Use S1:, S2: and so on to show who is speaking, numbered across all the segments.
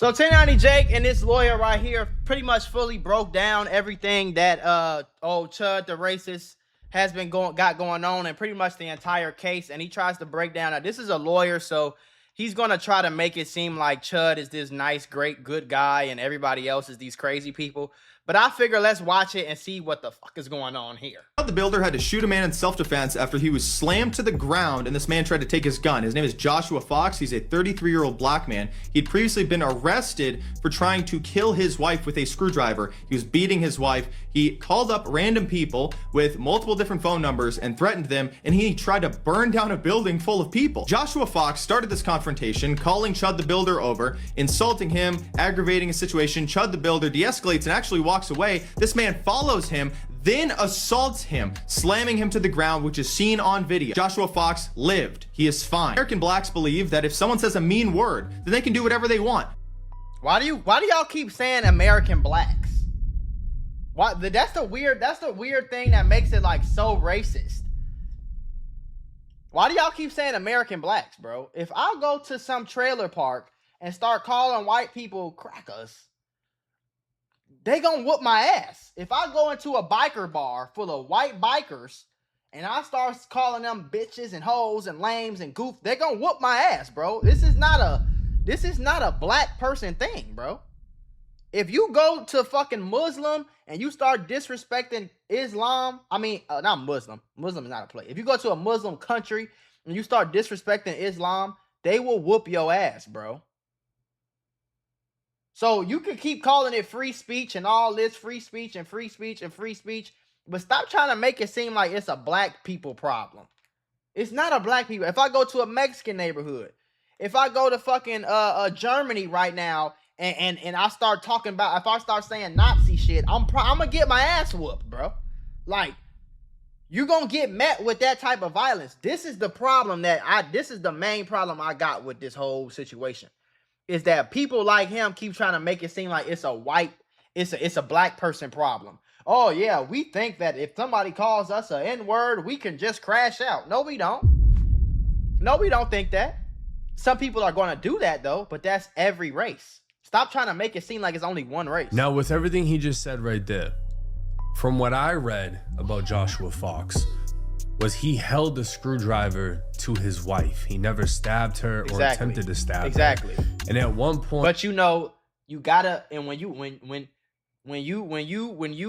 S1: So 1090 Jake and this lawyer right here pretty much fully broke down everything that old Chud the racist has been going on, and pretty much the entire case. And he tries to break down that this is a lawyer, so he's gonna try to make it seem like Chud is this nice, great, good guy, and everybody else is these crazy people. But I figure let's watch it and see what the fuck is going on here.
S2: The builder had to shoot a man in self-defense after he was slammed to the ground and this man tried to take his gun. His name is Joshua Fox. He's a 33-year-old black man. He'd previously been arrested for trying to kill his wife with a screwdriver. He was beating his wife. He called up random people with multiple different phone numbers and threatened them, and he tried to burn down a building full of people. Joshua Fox started this confrontation, calling Chud the builder over, insulting him, aggravating a situation. Chud the builder de-escalates and actually walks away. This man follows him, then assaults him, slamming him to the ground, which is seen on video. Joshua Fox lived. He is fine. American blacks believe that if someone says a mean word, then they can do whatever they want.
S1: Why do y'all keep saying American blacks? Why? That's the weird thing that makes it like so racist. Why do y'all keep saying American blacks, bro? If I go to some trailer park and start calling white people crackers, they gonna whoop my ass. If I go into a biker bar full of white bikers and I start calling them bitches and hoes and lames and goof, they gonna whoop my ass, bro. This is not a black person thing, bro. If you go to fucking Muslim and you start disrespecting Islam, I mean, not Muslim. Muslim is not a place. If you go to a Muslim country and you start disrespecting Islam, they will whoop your ass, bro. So you can keep calling it free speech and all this free speech and free speech and free speech, but stop trying to make it seem like it's a black people problem. It's not a black people. If I go to a Mexican neighborhood, if I go to fucking Germany right now and I start talking about, if I start saying Nazi shit, I'm gonna get my ass whooped, bro. Like, you're gonna get met with that type of violence. This is the problem this is the main problem I got with this whole situation. Is that people like him keep trying to make it seem like it's a black person problem. Oh yeah, we think that if somebody calls us an N-word, we can just crash out. No, we don't. No, we don't think that. Some people are going to do that though, but that's every race. Stop trying to make it seem like it's only one race.
S3: Now, with everything he just said right there, from what I read about Joshua Fox, was he held the screwdriver to his wife. He never stabbed her or attempted to stab her.
S1: Exactly.
S3: And at one point,
S1: but you know, you gotta, and when you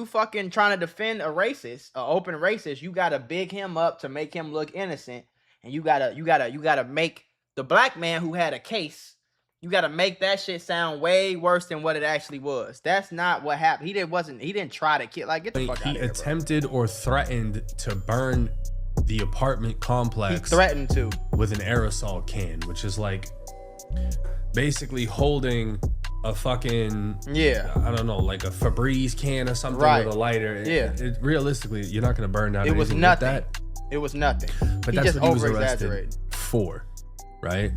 S1: fucking trying to defend a racist, an open racist, you gotta big him up to make him look innocent, and you gotta make the black man who had a case, you gotta make that shit sound way worse than what it actually was. That's not what happened. He didn't try to kill. Like, get the fuck out of here,
S3: he attempted or threatened to burn the apartment complex.
S1: He threatened to
S3: with an aerosol can, which is like basically holding a fucking, I don't know, like a Febreze can or something with a lighter. Realistically, you're not gonna burn down.
S1: It was nothing. It was nothing.
S3: But that's what he was arrested for, right?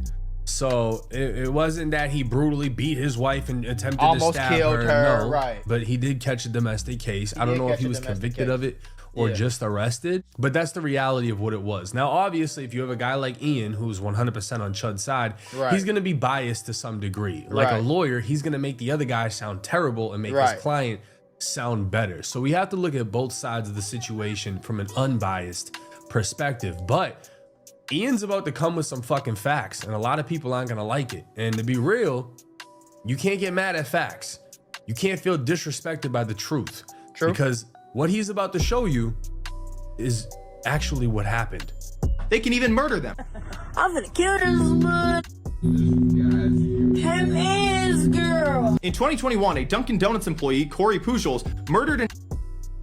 S3: So it wasn't that he brutally beat his wife and attempted to stab her. No,
S1: right?
S3: But he did catch a domestic case. I don't know if he was convicted of it or just arrested, but that's the reality of what it was. Now, obviously, if you have a guy like Ian, who's 100% on Chud's side, he's going to be biased to some degree. Like a lawyer, he's going to make the other guy sound terrible and make his client sound better. So we have to look at both sides of the situation from an unbiased perspective. But Ian's about to come with some fucking facts, and a lot of people aren't going to like it. And to be real, you can't get mad at facts. You can't feel disrespected by the truth.
S1: True.
S3: Because what he's about to show you is actually what happened.
S2: They can even murder them.
S4: I'm gonna kill this bud. Him is girl.
S2: In 2021, a Dunkin' Donuts employee, Corey Pujols, murdered and...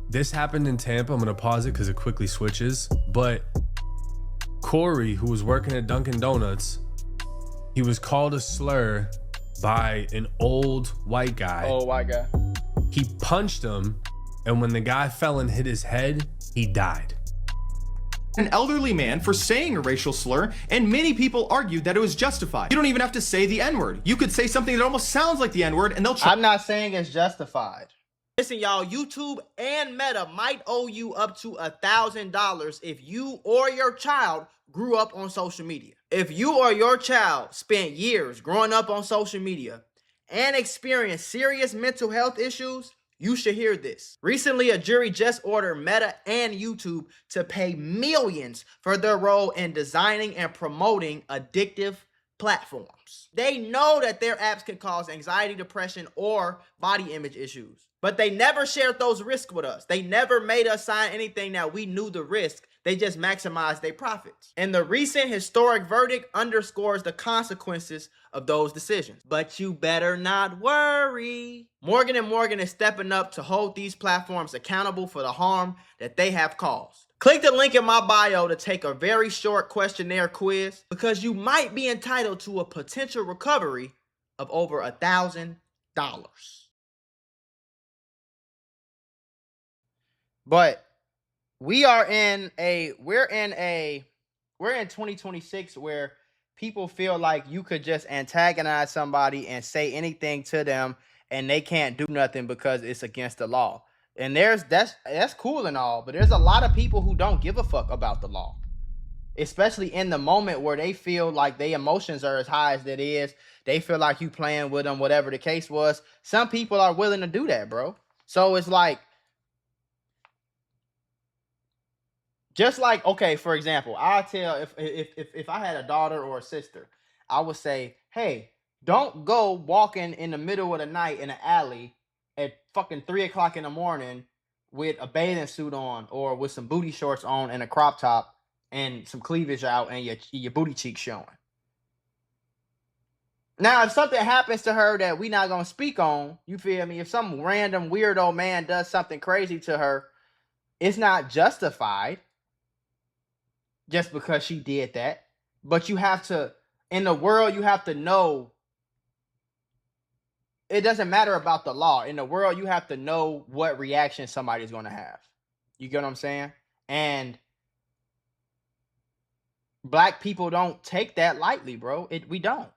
S3: This happened in Tampa. I'm gonna pause it because it quickly switches. But Corey, who was working at Dunkin' Donuts, he was called a slur by an old white guy.
S1: Old white guy.
S3: He punched him, and when the guy fell and hit his head, he died.
S2: An elderly man for saying a racial slur, and many people argued that it was justified. You don't even have to say the N-word. You could say something that almost sounds like the N-word, and they'll try.
S1: I'm not saying it's justified. Listen, y'all, YouTube and Meta might owe you up to $1,000 if you or your child grew up on social media. If you or your child spent years growing up on social media and experience serious mental health issues, you should hear this. Recently, a jury just ordered Meta and YouTube to pay millions for their role in designing and promoting addictive platforms. They know that their apps can cause anxiety, depression, or body image issues, but they never shared those risks with us. They never made us sign anything that we knew the risk. They just maximized their profits. And the recent historic verdict underscores the consequences of those decisions. But you better not worry. Morgan & Morgan is stepping up to hold these platforms accountable for the harm that they have caused. Click the link in my bio to take a very short questionnaire quiz, because you might be entitled to a potential recovery of over $1,000. But we're in 2026 where people feel like you could just antagonize somebody and say anything to them and they can't do nothing because it's against the law. And that's cool and all, but there's a lot of people who don't give a fuck about the law, especially in the moment where they feel like their emotions are as high as it is. They feel like you playing with them, whatever the case was. Some people are willing to do that, bro. So it's like, just like, okay, for example, I'll tell if I had a daughter or a sister, I would say, hey, don't go walking in the middle of the night in an alley at fucking 3 o'clock in the morning with a bathing suit on or with some booty shorts on and a crop top and some cleavage out and your booty cheeks showing. Now, if something happens to her that we not going to speak on, you feel me? If some random weirdo man does something crazy to her, it's not justified just because she did that. But you have to, in the world, you have to know, it doesn't matter about the law. In the world, you have to know what reaction somebody's going to have. You get what I'm saying? And black people don't take that lightly, bro. We don't.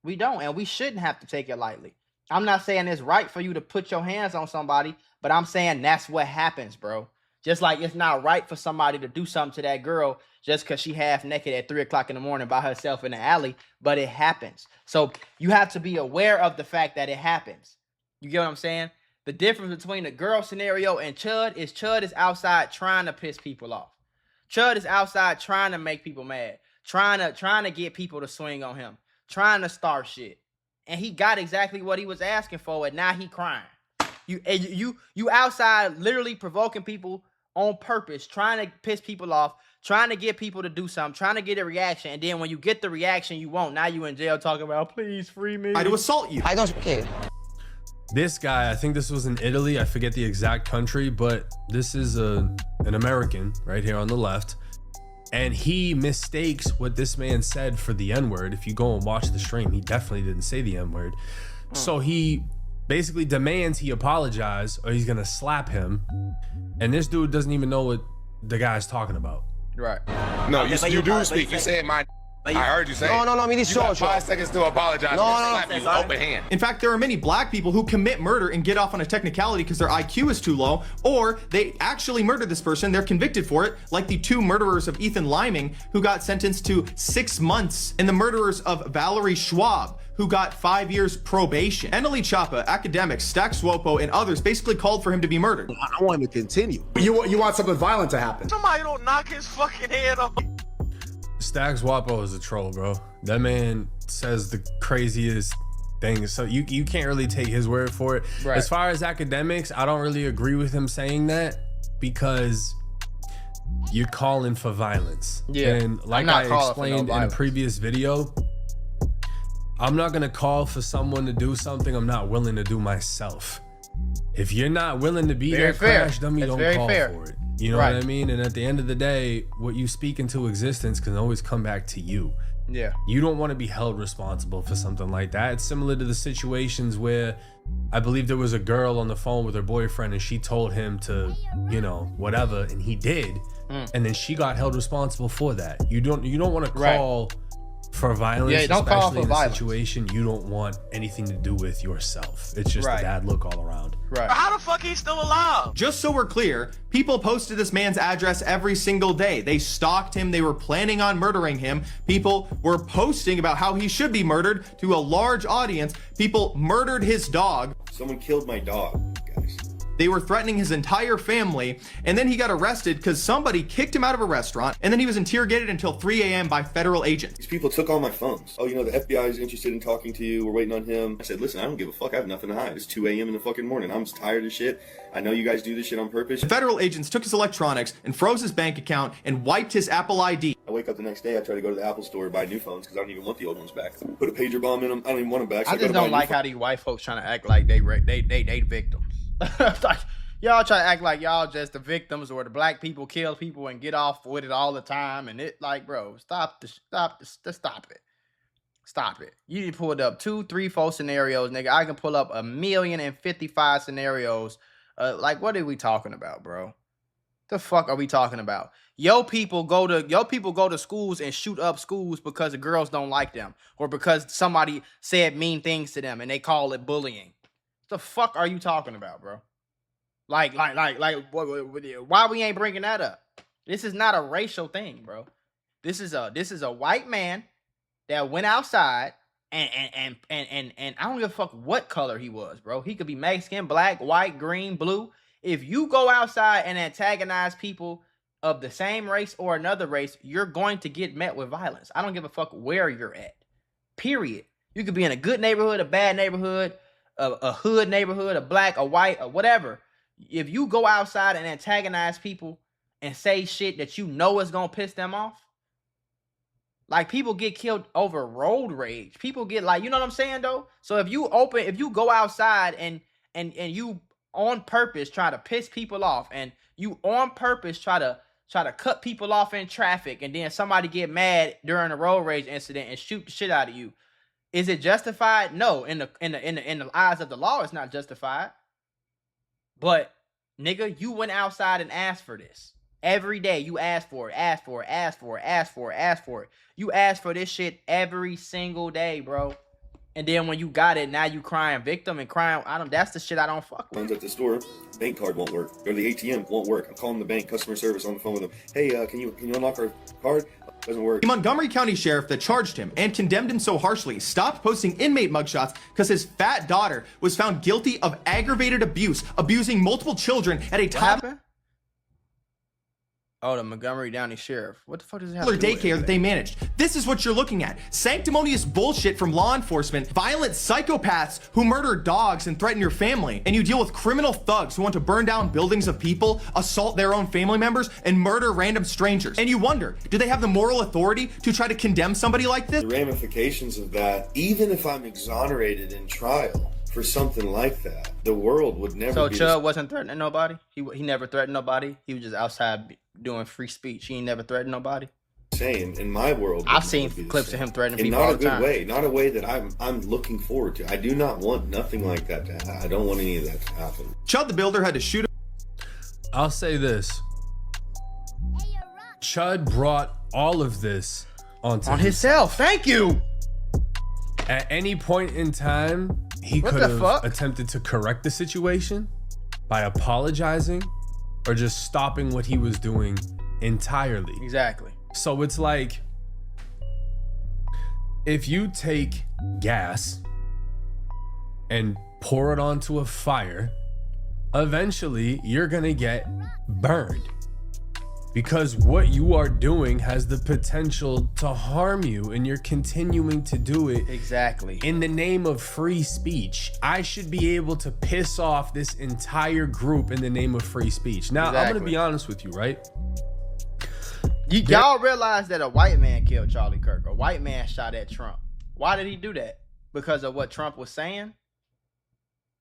S1: And we shouldn't have to take it lightly. I'm not saying it's right for you to put your hands on somebody, but I'm saying that's what happens, bro. Just like it's not right for somebody to do something to that girl just because she half naked at 3 o'clock in the morning by herself in the alley, but it happens. So you have to be aware of the fact that it happens. You get what I'm saying? The difference between the girl scenario and Chud is outside trying to piss people off. Chud is outside trying to make people mad, trying to get people to swing on him, trying to start shit. And he got exactly what he was asking for, and now he crying. You outside literally provoking people on purpose, trying to piss people off, trying to get people to do something, trying to get a reaction, and then when you get the reaction you want, now you in jail talking about, please free me.
S2: I to assault you.
S5: I don't care.
S3: This guy, I think this was in Italy, I forget the exact country, but this is an American right here on the left, and he mistakes what this man said for the N-word. If you go and watch the stream, he definitely didn't say the N-word. So he basically demands he apologize or he's gonna slap him, and this dude doesn't even know what the guy's talking about.
S1: Right.
S6: No, you do speak. You said my. I heard you say.
S5: No, I mean, it's
S6: you got 5 seconds to apologize. Slap you open hand.
S2: In fact, there are many black people who commit murder and get off on a technicality because their IQ is too low, or they actually murdered this person. They're convicted for it, like the 2 murderers of Ethan Liming, who got sentenced to 6 months, and the murderers of Valerie Schwab, who got 5 years probation. Emily Chapa, academics, Stack Swopo, and others basically called for him to be murdered.
S7: I want him to continue. You want something violent to happen.
S8: Somebody don't knock his fucking head off.
S3: Stax Wapo is a troll, bro. That man says the craziest things, so you can't really take his word for it. Right. As far as academics, I don't really agree with him saying that, because you're calling for violence. Yeah. And like I explained in a previous video, I'm not gonna call for someone to do something I'm not willing to do myself. If you're not willing to be there, crash dummy, don't call for it. You know what I mean? And at the end of the day, what you speak into existence can always come back to you. Yeah. You don't want to be held responsible for something like that. It's similar to the situations where I believe there was a girl on the phone with her boyfriend and she told him to, you know, whatever, and he did. And then she got held responsible for that. You don't want to call For violence,
S1: Yeah, don't call
S3: especially
S1: for
S3: in
S1: violence.
S3: a situation you don't want anything to do with yourself. It's just
S1: Right.
S3: a bad look all around.
S1: Right.
S8: How the fuck he's still alive?
S2: Just so we're clear, people posted this man's address every single day. They stalked him. They were planning on murdering him. People were posting about how he should be murdered to a large audience. People murdered his dog.
S5: Someone killed my dog, guys.
S2: They were threatening his entire family, and then he got arrested because somebody kicked him out of a restaurant, and then he was interrogated until 3 a.m. by federal agents.
S5: These people took all my phones. Oh, you know, the FBI is interested in talking to you. We're waiting on him. I said, listen, I don't give a fuck. I have nothing to hide. It's 2 a.m. in the fucking morning. I'm tired of shit. I know you guys do this shit on purpose.
S2: Federal agents took his electronics and froze his bank account and wiped his Apple ID.
S5: I wake up the next day, I try to go to the Apple store and buy new phones because I don't even want the old ones back. Put a pager bomb in them. I don't even want them back. So
S1: I just don't like how these white folks trying to act like they victims. Like, y'all try to act like y'all just the victims, or the black people kill people and get off with it all the time. And it like, bro, stop it. Stop it. You pulled up 2, 3, 4 scenarios, nigga. I can pull up 1,055 scenarios. Like, what are we talking about, bro? The fuck are we talking about? Yo people go to schools and shoot up schools because the girls don't like them, or because somebody said mean things to them and they call it bullying. The fuck are you talking about, bro? Like, why we ain't bringing that up? This is not a racial thing, bro. This is a white man that went outside and I don't give a fuck what color he was, bro. He could be Mexican, black, white, green, blue. If you go outside and antagonize people of the same race or another race, you're going to get met with violence. I don't give a fuck where you're at. Period. You could be in a good neighborhood, a bad neighborhood, a hood neighborhood, a black, a white, or whatever. If you go outside and antagonize people and say shit that you know is gonna piss them off, like, people get killed over road rage. People get, like, you know what I'm saying though? So if you go outside and you on purpose try to piss people off, and you on purpose try to cut people off in traffic, and then somebody get mad during a road rage incident and shoot the shit out of you, is it justified? No. In the eyes of the law, it's not justified. But, nigga, you went outside and asked for this. Every day you ask for it. You ask for this shit every single day, bro. And then when you got it, now you crying victim and crying. That's the shit I don't fuck with.
S5: Phones at the store, bank card won't work. Go to the ATM, won't work. I'm calling the bank, customer service on the phone with them. Hey, can you unlock our card? Doesn't work.
S2: The Montgomery County Sheriff that charged him and condemned him so harshly stopped posting inmate mugshots because his fat daughter was found guilty of aggravated abuse, abusing multiple children at a
S1: What happened? Oh, the Montgomery County Sheriff. What the fuck does it have to do with
S2: daycare that they
S1: anything?
S2: managed. This is what you're looking at. Sanctimonious bullshit from law enforcement, violent psychopaths who murder dogs and threaten your family, and you deal with criminal thugs who want to burn down buildings of people, assault their own family members, and murder random strangers. And you wonder, do they have the moral authority to try to condemn somebody like this?
S5: The ramifications of that, even if I'm exonerated in trial for something like that, the world would never
S1: So
S5: be
S1: Chud wasn't threatening nobody? He never threatened nobody? He was just outside doing free speech. He ain't never threatened nobody?
S5: the same. In my world,
S1: I've
S5: would
S1: seen
S5: never be the
S1: clips
S5: same.
S1: of him threatening
S5: In
S1: people
S5: not
S1: all
S5: a
S1: the
S5: good
S1: time.
S5: way, not a way that I'm looking forward to. I do not want nothing like that to happen. I don't want any of that to happen.
S2: Chud the Builder had to shoot
S3: I'll say this. Chud brought all of this onto
S1: On himself. Thank you.
S3: At any point in time, he
S1: What
S3: could
S1: the
S3: have
S1: fuck?
S3: attempted to correct the situation by apologizing or just stopping what he was doing entirely.
S1: Exactly.
S3: So it's like, if you take gas and pour it onto a fire, eventually you're gonna get burned, because what you are doing has the potential to harm you, and you're continuing to do it
S1: Exactly.
S3: in the name of free speech. I should be able to piss off this entire group in the name of free speech. Now, I'm
S1: Exactly.
S3: gonna be honest with you, right?
S1: Y'all realize that a white man killed Charlie Kirk. A white man shot at Trump. Why did he do that? Because of what Trump was saying?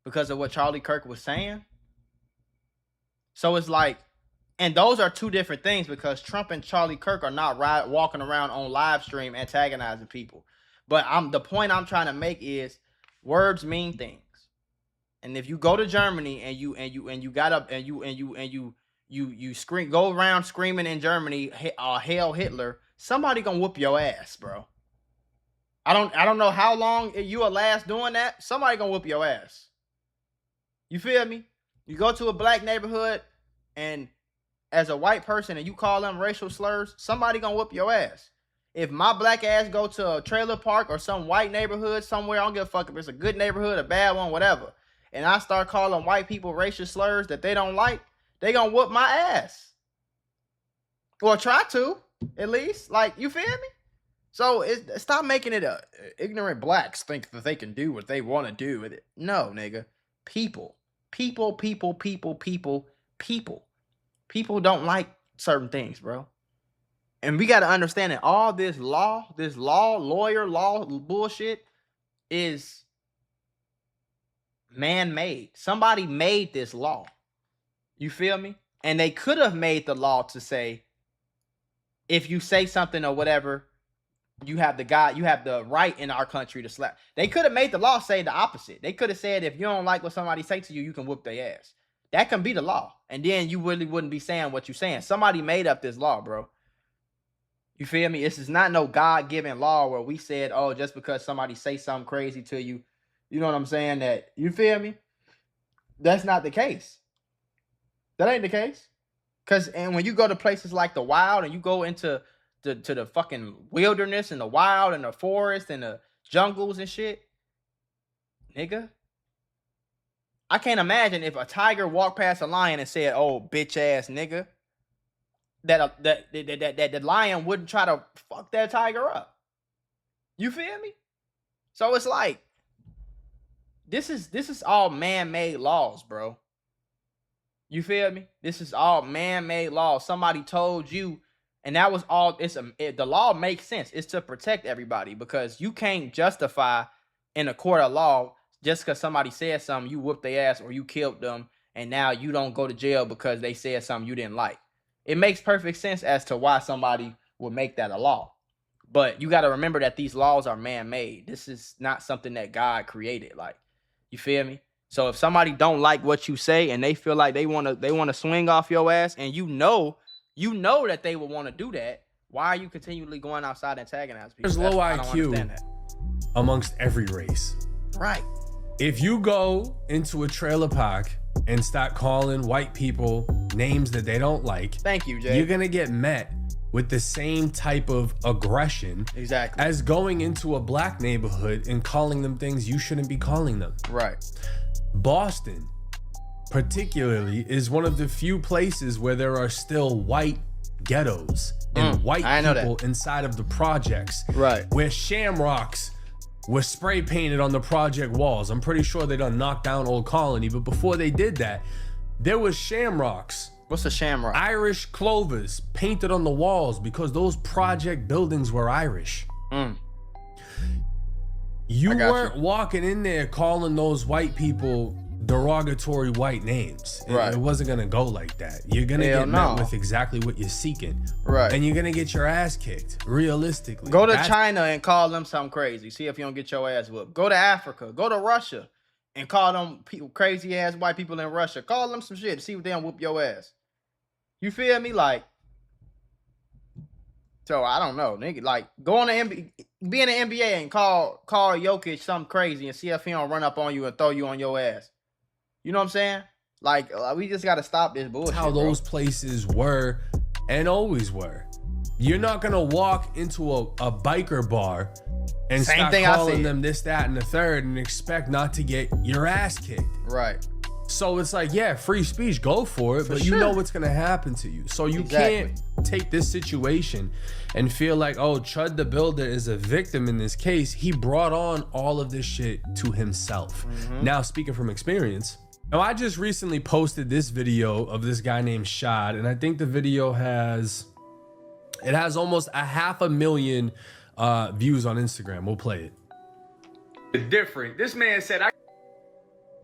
S1: Because of what Charlie Kirk was saying? So it's like, and those are two different things, because Trump and Charlie Kirk are not walking around on live stream antagonizing people. But the point I'm trying to make is words mean things. And if you go to Germany and you got up and you scream, go around screaming in Germany, Hail Hitler, somebody gonna whoop your ass, bro. I don't know how long you will last doing that. Somebody gonna whoop your ass. You feel me? You go to a black neighborhood and as a white person and you call them racial slurs, somebody gonna whoop your ass. If my black ass go to a trailer park or some white neighborhood somewhere, I don't give a fuck if it's a good neighborhood, a bad one, whatever, and I start calling white people racial slurs that they don't like, they gonna whoop my ass. Or try to, at least. Like, you feel me? So stop making it ignorant blacks think that they can do what they want to do with it. No, nigga. People don't like certain things, bro. And we got to understand that all this lawyer bullshit is man-made. Somebody made this law. You feel me? And they could have made the law to say, if you say something or whatever, you have the right in our country to slap. They could have made the law say the opposite. They could have said, if you don't like what somebody say to you, you can whoop their ass. That can be the law. And then you really wouldn't be saying what you're saying. Somebody made up this law, bro. You feel me? This is not no God-given law where we said, oh, just because somebody say something crazy to you, you know what I'm saying? That, you feel me? That's not the case. That ain't the case. And when you go to places like the wild and you go into to the fucking wilderness and the wild and the forest and the jungles and shit, nigga, I can't imagine if a tiger walked past a lion and said, "Oh, bitch ass nigga," that the lion wouldn't try to fuck that tiger up. You feel me? So it's like this is all man-made laws, bro. You feel me? This is all man-made laws. Somebody told you. And that was all. The law makes sense. It's to protect everybody, because you can't justify in a court of law just because somebody said something, you whooped their ass or you killed them, and now you don't go to jail because they said something you didn't like. It makes perfect sense as to why somebody would make that a law. But you got to remember that these laws are man-made. This is not something that God created. Like, you feel me? So if somebody don't like what you say and they feel like they want to swing off your ass, and you know that they would want to do that, why are you continually going outside and antagonizing people?
S3: There's low IQ amongst every race.
S1: Right.
S3: If you go into a trailer park and start calling white people names that they don't like,
S1: thank you, Jay,
S3: you're going to get met with the same type of aggression as going into a black neighborhood and calling them things you shouldn't be calling them.
S1: Right.
S3: Boston particularly is one of the few places where there are still white ghettos and white people inside of the projects,
S1: right,
S3: where shamrocks were spray painted on the project walls. I'm pretty sure they done knocked down Old Colony, but before they did that, there was shamrocks.
S1: What's a shamrock?
S3: Irish clovers painted on the walls because those project buildings were Irish. You weren't walking in there calling those white people derogatory white names. Right. It wasn't gonna go like that. You're gonna get met with exactly what you're seeking.
S1: Right.
S3: And you're gonna get your ass kicked, realistically.
S1: Go to China and call them something crazy. See if you don't get your ass whooped. Go to Africa. Go to Russia and call them crazy ass white people in Russia. Call them some shit. See if they don't whoop your ass. You feel me? Like, so I don't know, nigga. Like, go on the NBA, be in the NBA and call Jokic something crazy and see if he don't run up on you and throw you on your ass. You know what I'm saying? Like, we just got to stop this bullshit.
S3: How those places were and always were. You're not going to walk into a biker bar and start calling them this, that, and the third and expect not to get your ass kicked.
S1: Right.
S3: So it's like, yeah, free speech, go for it, but you know what's going to happen to you. So you can't take this situation and feel like, oh, Chud the Builder is a victim in this case. He brought on all of this shit to himself. Now, speaking from experience, now I just recently posted this video of this guy named Chud, and I think the video has almost 500,000 views on Instagram. We'll play it.
S9: Different. This man said,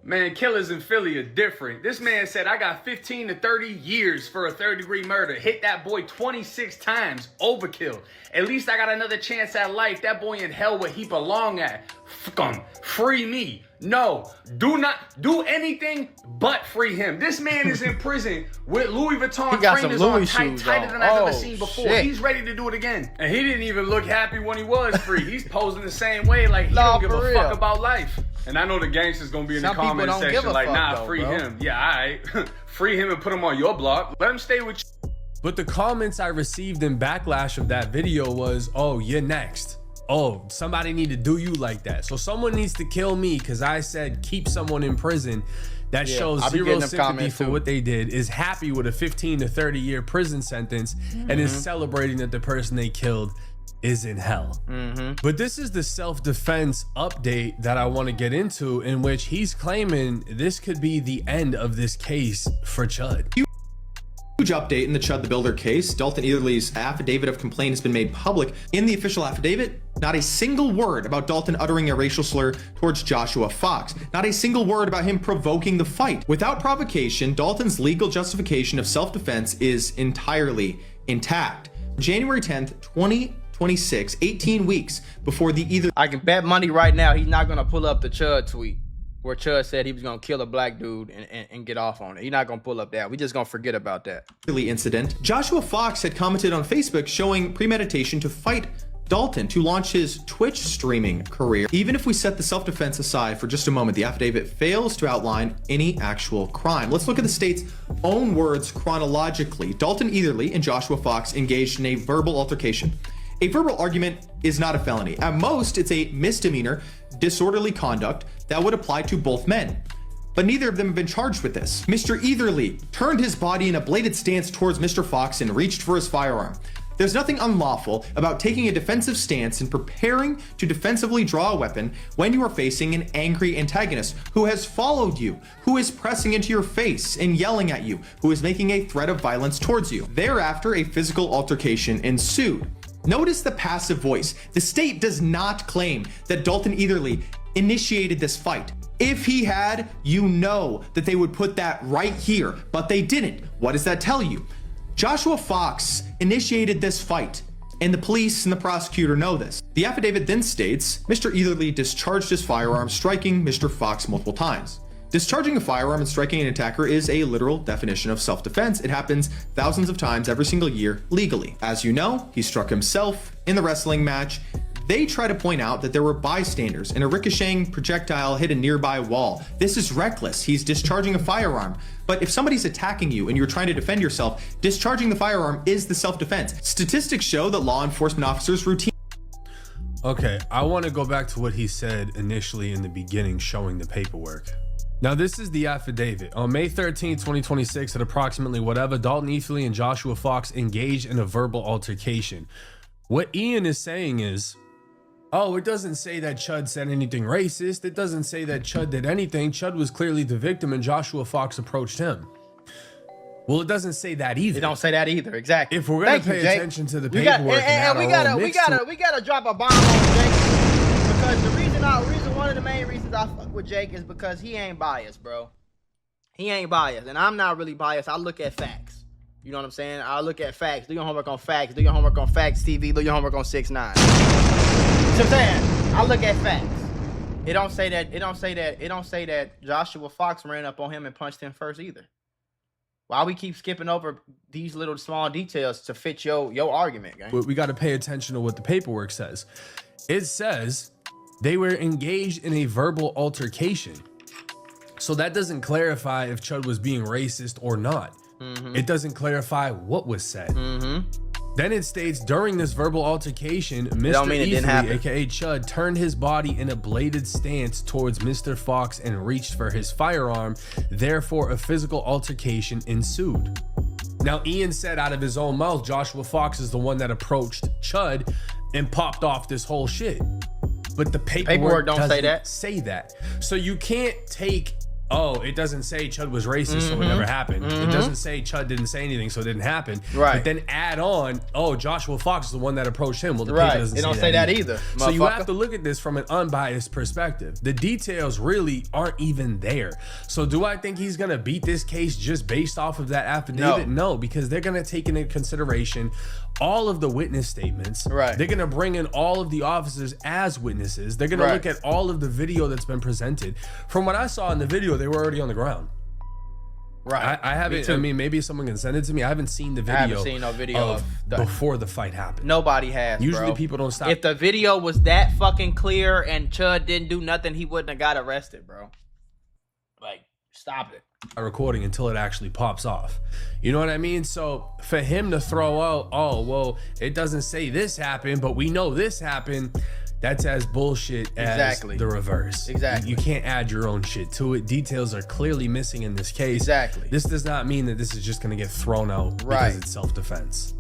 S9: man, killers in Philly are different. This man said, I got 15 to 30 years for a third-degree murder. Hit that boy 26 times. Overkill. At least I got another chance at life. That boy in hell where he belong at. Fuck him. Free me. No, do not do anything but free him. This man is in prison with Louis Vuitton trainers on tighter than I've ever seen before.
S1: Shit.
S9: He's ready to do it again. And he didn't even look happy when he was free. He's posing the same way, like he don't give a fuck about life. And I know the gangsters gonna be in the comment section like, nah, free him. Yeah, all right. Free him and put him on your block. Let him stay with you.
S3: But the comments I received in backlash of that video was, oh, you're next. Oh, somebody need to do you like that. So someone needs to kill me because I said keep someone in prison. That shows zero sympathy for what they did, is happy with a 15 to 30 year prison sentence, and is celebrating that the person they killed is in hell. But this is the self-defense update that I want to get into, in which he's claiming this could be the end of this case for Chud.
S2: Huge update in the Chud the Builder case. Dalton Eatherly's affidavit of complaint has been made public. In the official affidavit, not a single word about Dalton uttering a racial slur towards Joshua Fox. Not a single word about him provoking the fight. Without provocation, Dalton's legal justification of self-defense is entirely intact. January 10th, 2026, 18 weeks before the Eatherly...
S1: I can bet money right now he's not going to pull up the Chud tweet where Chud said he was going to kill a black dude and get off on it. He's not going to pull up that. We just going to forget about that
S2: incident. Joshua Fox had commented on Facebook showing premeditation to fight Dalton to launch his Twitch streaming career. Even if we set the self-defense aside for just a moment, the affidavit fails to outline any actual crime. Let's look at the state's own words chronologically. Dalton Eatherly and Joshua Fox engaged in a verbal altercation. A verbal argument is not a felony. At most, it's a misdemeanor, disorderly conduct that would apply to both men. But neither of them have been charged with this. Mr. Eatherly turned his body in a bladed stance towards Mr. Fox and reached for his firearm. There's nothing unlawful about taking a defensive stance and preparing to defensively draw a weapon when you are facing an angry antagonist who has followed you, who is pressing into your face and yelling at you, who is making a threat of violence towards you. Thereafter, a physical altercation ensued. Notice the passive voice. The state does not claim that Dalton Eatherly initiated this fight. If he had, you know that they would put that right here, but they didn't. What does that tell you? Joshua Fox initiated this fight, and the police and the prosecutor know this. The affidavit then states, Mr. Eatherly discharged his firearm, striking Mr. Fox multiple times. Discharging a firearm and striking an attacker is a literal definition of self-defense. It happens thousands of times every single year legally. As you know, he struck himself in the wrestling match. They try to point out that there were bystanders and a ricocheting projectile hit a nearby wall. This is reckless. He's discharging a firearm. But if somebody's attacking you and you're trying to defend yourself, discharging the firearm is the self-defense. Statistics show that law enforcement officers routinely...
S3: Okay, I want to go back to what he said initially in the beginning, showing the paperwork. Now, this is the affidavit. On May 13, 2026, at approximately whatever, Dalton Eatherly and Joshua Fox engaged in a verbal altercation. What Ian is saying is, oh, it doesn't say that Chud said anything racist. It doesn't say that Chud did anything. Chud was clearly the victim and Joshua Fox approached him. Well, it doesn't say that either.
S1: It don't say that either, exactly.
S3: If we're gonna pay attention to the paperwork,
S1: we gotta drop a bomb on Jake, because one of the main reasons I fuck with Jake is because he ain't biased, bro. He ain't biased, and I'm not really biased. I look at facts. You know what I'm saying? I look at facts. Do your homework on facts. Do your homework on Facts TV. Do your homework on 6ix9ine. You know what I'm saying? I look at facts. It don't say that Joshua Fox ran up on him and punched him first either. Why we keep skipping over these little small details to fit your argument, gang?
S3: But we got to pay attention to what the paperwork says. It says they were engaged in a verbal altercation. So that doesn't clarify if Chud was being racist or not. It doesn't clarify what was said. Then it states, during this verbal altercation, Mr. Eatherly, aka Chud, turned his body in a bladed stance towards Mr. Fox and reached for his firearm. Therefore, a physical altercation ensued. Now, Ian said out of his own mouth, Joshua Fox is the one that approached Chud and popped off this whole shit. But the paperwork
S1: don't say that.
S3: So you can't take oh, it doesn't say Chud was racist, so it never happened. It doesn't say Chud didn't say anything, so it didn't happen.
S1: Right.
S3: But then add on, oh, Joshua Fox is the one that approached him. Well, the
S1: right.
S3: paper doesn't
S1: it don't say that either.
S3: So you have to look at this from an unbiased perspective. The details really aren't even there. So do I think he's gonna beat this case just based off of that affidavit? No, because they're gonna take into consideration all of the witness statements.
S1: Right.
S3: They're gonna bring in all of the officers as witnesses. They're gonna look at all of the video that's been presented. From what I saw in the video, they were already on the ground.
S1: Right.
S3: I haven't. I mean, maybe someone can send it to me. I haven't seen the video.
S1: I haven't seen no video of
S3: before the fight happened.
S1: Nobody has.
S3: Usually
S1: bro.
S3: people don't stop.
S1: If the video was that fucking clear and Chud didn't do nothing, he wouldn't have got arrested, bro. Like, stop it.
S3: A recording until it actually pops off. You know what I mean? So for him to throw out, oh well, it doesn't say this happened, but we know this happened. That's as bullshit as the reverse.
S1: Exactly.
S3: You can't add your own shit to it. Details are clearly missing in this case.
S1: Exactly.
S3: This does not mean that this is just going to get thrown out because it's self-defense.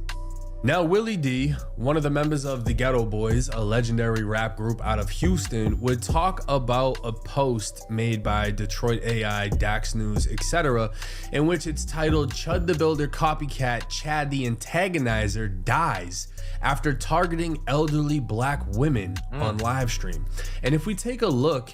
S3: Now, Willie D, one of the members of the Ghetto Boys, a legendary rap group out of Houston, would talk about a post made by Detroit AI, Dax News, etc., in which it's titled, Chud the Builder Copycat Chad the Antagonizer Dies After Targeting Elderly Black Women on live stream. And if we take a look,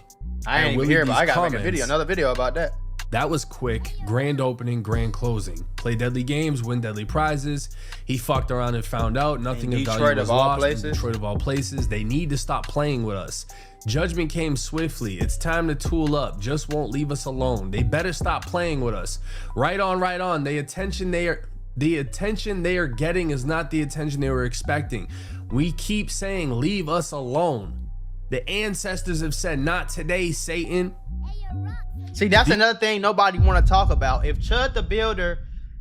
S1: I ain't even hear about it. I gotta make a video, another video about that.
S3: That was quick. Grand opening, grand closing. Play deadly games, win deadly prizes. He fucked around and found out nothing of value was lost. In Detroit of all places. They need to stop playing with us. Judgment came swiftly. It's time to tool up. Just won't leave us alone. They better stop playing with us. Right on, right on. The attention they are getting is not the attention they were expecting. We keep saying, leave us alone. The ancestors have said, not today, Satan.
S1: See, that's another thing nobody want to talk about. If Chud the Builder,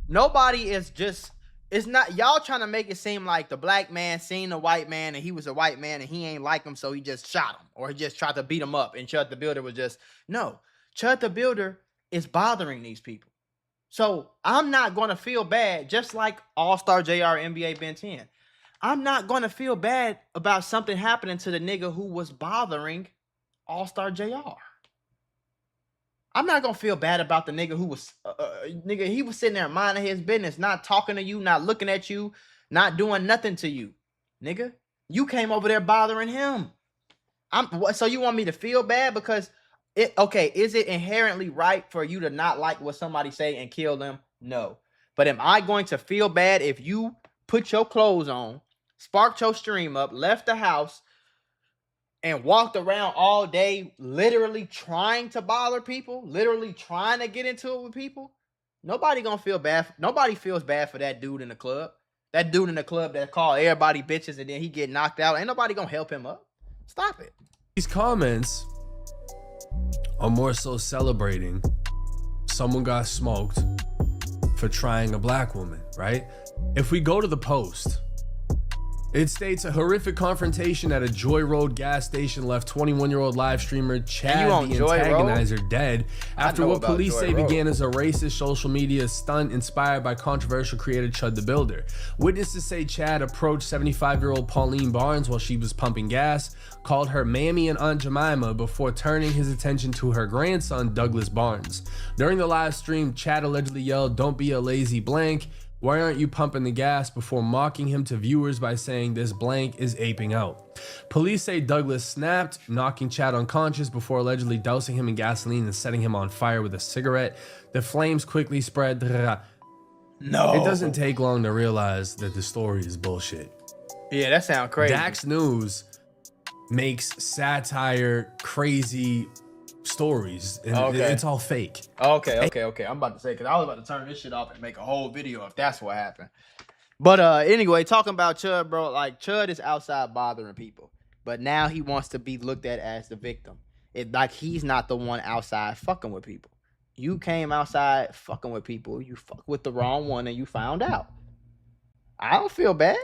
S1: nobody is just, it's not, y'all trying to make it seem like the black man seen the white man and he was a white man and he ain't like him, so he just shot him or he just tried to beat him up and Chud the Builder was just, no. Chud the Builder is bothering these people. So I'm not going to feel bad, just like All-Star JR NBA Ben 10. I'm not going to feel bad about something happening to the nigga who was bothering All-Star JR. I'm not gonna feel bad about the nigga who was, nigga, he was sitting there minding his business, not talking to you, not looking at you, not doing nothing to you. Nigga, you came over there bothering him. So you want me to feel bad because, is it inherently right for you to not like what somebody say and kill them? No. But am I going to feel bad if you put your clothes on, sparked your stream up, left the house, and walked around all day literally trying to bother people, literally trying to get into it with people? Nobody gonna feel bad. Nobody feels bad for that dude in the club. That dude in the club that called everybody bitches and then he get knocked out. Ain't nobody gonna help him up. Stop it.
S3: These comments are more so celebrating someone got smoked for trying a black woman, right? If we go to the post, it states a horrific confrontation at a Joy Road gas station left 21-year-old live streamer Chad the Antagonizer dead after what police say began as a racist social media stunt inspired by controversial creator Chud the Builder. Witnesses say Chad approached 75-year-old Pauline Barnes while she was pumping gas, called her Mammy and Aunt Jemima before turning his attention to her grandson Douglas Barnes. During the live stream, Chad allegedly yelled, "Don't be a lazy blank. Why aren't you pumping the gas?" before mocking him to viewers by saying this blank is aping out. Police say Douglas snapped, knocking Chad unconscious before allegedly dousing him in gasoline and setting him on fire with a cigarette. The flames quickly spread. No. It doesn't take long to realize that the story is bullshit.
S1: Yeah, that sounds crazy.
S3: Dax News makes satire, crazy stories, and it's all fake.
S1: Okay. I'm about to say, because I was about to turn this shit off and make a whole video if that's what happened. But anyway, talking about Chud, bro, like Chud is outside bothering people, but now he wants to be looked at as the victim. It like he's not the one outside fucking with people. You came outside fucking with people. You fucked with the wrong one and you found out. I don't feel bad.